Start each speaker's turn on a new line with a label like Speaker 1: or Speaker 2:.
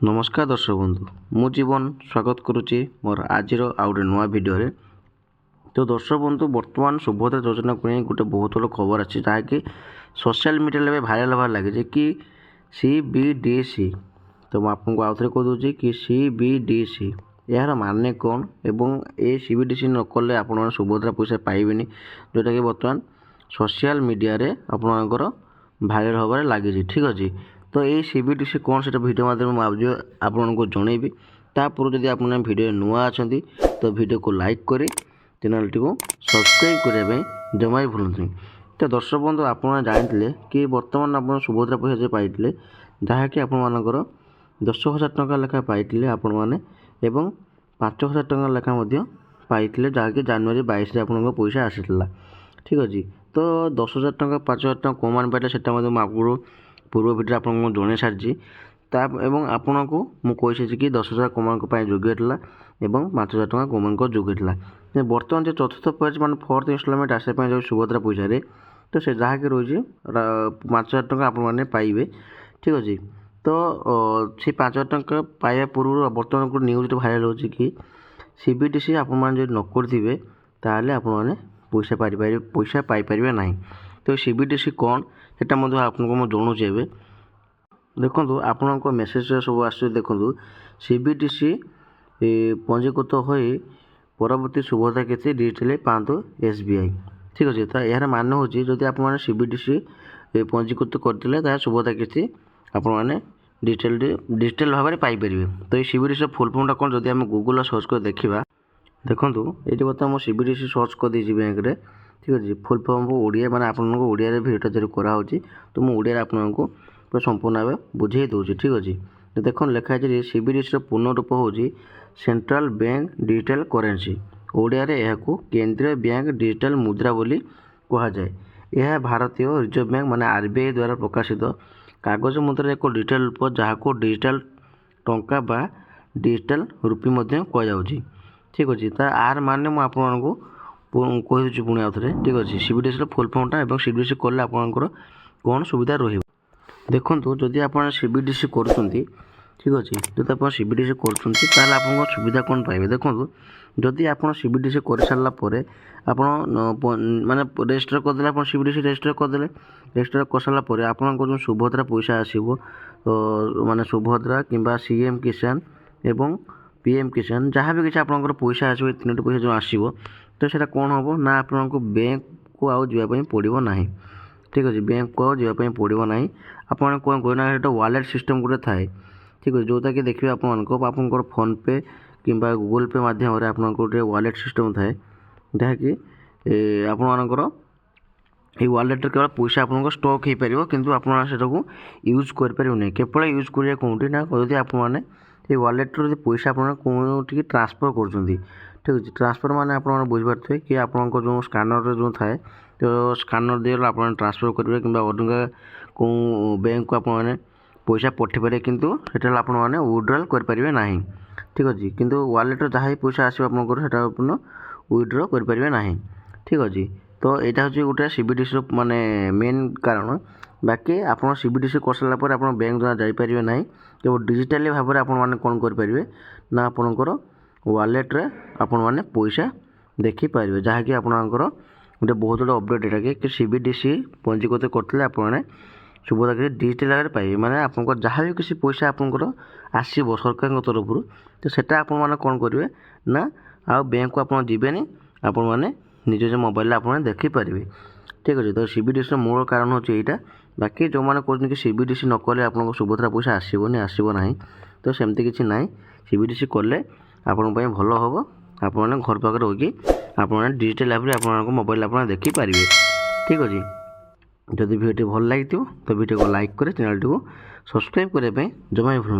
Speaker 1: नमस्कार दर्शक बंधु मु जीवन स्वागत करुच्ची मोर आज आउ गए नुआ भिडियो तो दर्शक बंधु बर्तमान सुभद्रा योजना को नहीं गोटे बहुत बड़ा खबर अच्छी जहाँकि सोशल मीडिया भाइराल हबार लगे कि CBDC तो मुझे आपको आउ थे कहीदे कि CBDC यार माने कौन एवं ए CBDC न कले आप सुभद्रा पैसा पाइबेनि जोटा कि बर्तमान सोशल मीडिया रे आपणकर भाइराल हबार लगी ठीक अच्छे। तो ये CBDC कौन से भिडियो माध्यम मुझे आपको जनइबी तापूर्व जब आप भिडियो नुआ अच्छा तो भिडियो को लाइक कर चैनल टी को सब्सक्राइब करने जमा ही भूलु। तो दर्शक बंधु आप जानते कि बर्तमान आप सुभद्रा पैसा जो पाई जहाँकि आपर 10,000 टंका लेखा पाई आपण मैंने एवं 5,000 टंका लेखा पाई जहाँकि जनवरी 22 आप पैसा आसाला ठीक अच्छे। तो 10,000 टंका 5,000 टंका कौन मैंने पाइले से आपको पूर्व भिडियो आपको जन सारी एवं आपन को मुझे कि 10,000 कौन योग्य था और 5,000 टंका कौन योग्य था। बर्तमान जो चतुर्थ पेज मान फोर्थ इंस्टॉलमेंट आसापी जो सुभद्रा पैसा तो से जहाँकि रही 5,000 टंका आपने पाइबे ठीक अच्छे। तो से 5,000 टंका पाइबा पूर्व बर्तमान को न्यूज भाइराल हो कि CBDC आप न करेंगे ताहले आपने पैसा पाइपर ना। तो CBDC कौन सेटा आपको जनाऊँच ए देखो आपण मेसेज सब आस देखो CBDC पंजीकृत हो परवर्ती सुभद्रा किस्ती डिजिटल पाँच SBI ठीक अच्छे। तो यार मान हूँ जदि आप CBDC पंजीकृत करते सुभद्रा किस्ती आपने डिजिटल भाव में पाइपर। तो ये CBDC फुल फॉर्म कौन जब आम गूगल सर्च कर देखा देखो ये बता मुझे CBDC सर्च कर देसी बैंक रे ठीक अच्छे। फुल फॉर्म को ओडिया माने आपको ओडिया रे भिडियो जो कराऊँगी तो मुझे ओडिया आपको पूरा संपूर्ण भाव बुझे दूसरी ठीक अच्छे। तो देखो लिखाई CBDC पूर्ण रूप हूँ central bank digital currency Odia रे यह केंद्रीय बैंक डिजिटल मुद्रा बोली कहुए। यह भारतीय रिजर्व बैंक माने RBI द्वारा प्रकाशित कागज मुद्रा एक डिजिटल रूप जहाँ डिजिटल टंका बा डिजिटल रूपी कहुच्छी ठीक अच्छे। तो आर माने मुझे आपको कहीदे पुणी आउ थे ठीक अच्छे। CBDC फुल फॉर्मटा और CBDC कले आपंकर कौन सुविधा रही देखो जदि आप CBDC कर ठीक अच्छे। जब आप CBDC कर आप सुविधा कौन पाइबे देखो जदि आप CBDC कर सारापर आप माने रजिस्टर करदे आप CBDC रजिस्टर करदे रजिस्टर कर सारापर आप जो सुभद्रा पैसा आसो माने सुभद्रा कि CM किसान एवं PM किसान जहाँ भी किसी आपंकर पैसा आसो तीन पैसा जो आसो तो सेटा कौन हम ना आपको बैंक को आउ जावाई पड़ो ना ठीक अच्छे। बैंक को जावाई पड़ो ना आप कौन कहना वालेट सिस्टम गोटे थाए ठीक अच्छे जोटा कि देखिए आपंकर फोन पे कि गूगल पे मध्यम आप गोटे वालेट सिस्टम थाए जहाँकि आपर ये वालेट केवल पैसा आपको स्टॉक हो पार कि आपको यूज करें केवल यूज करिए कौटी ना जब आपने ये वालेट रो पैसा आपठी ट्रांसफर कर ठीक अच्छे। ट्रांसफर माने आप बुझे कि आपको जो स्कानर जो थाए तो स्कानर दिए आप ट्रांसफर करेंगे कि अलग कौ बैंक को आपने पैसा पठे पारे किंतु सेटा आपने विड्रॉल करेंगे ना ठीक अच्छे। किंतु वालेट जहाँ पैसा आसो आपंकर आपन विड्रॉ करेंगे ना ठीक अच्छे। तो यहाँ हूँ गोटे CBDC माने मेन कारण बाकी आप CBDC कर सारापर आप बैंक जहाँ जापर ना केवल डिजिटाली भाव में आपने कौन करेंगे ना आपणकर वालेट रे आपने पैसा देखिपारे जहाँकि आपणकर गोटे बहुत बड़ा अपडेट यहाँ कि CBDC पंजीकृत करते आपने सुविधा कि डिजिटल भाव में पाइबे माने आपको जहाँ भी किसी पैसा आपंकर आसो सरकार तरफ तो सेटा आप कौन करेंगे ना आ बैंक को आप जीवेनि आपने निज निज मोबाइल आपने देखिपारे ठीक अच्छे। तो CBDC मूल कारण हूँ यहाँ बाकी जो मैंने कहते कि CBDC न कले आपको सुभद्रा पैसा आसो ना तो सेमती किसी ना CBDC कले आपण भल हम आपने घर पाखे रही आपने डिजिटल भाव में आप मोबाइल आप देखिपारे ठीक अच्छे। जदि भिडियो भल लगी तो भिडियो को लाइक कर चैनल टी को सब्सक्राइब करने जमा ही भूलु।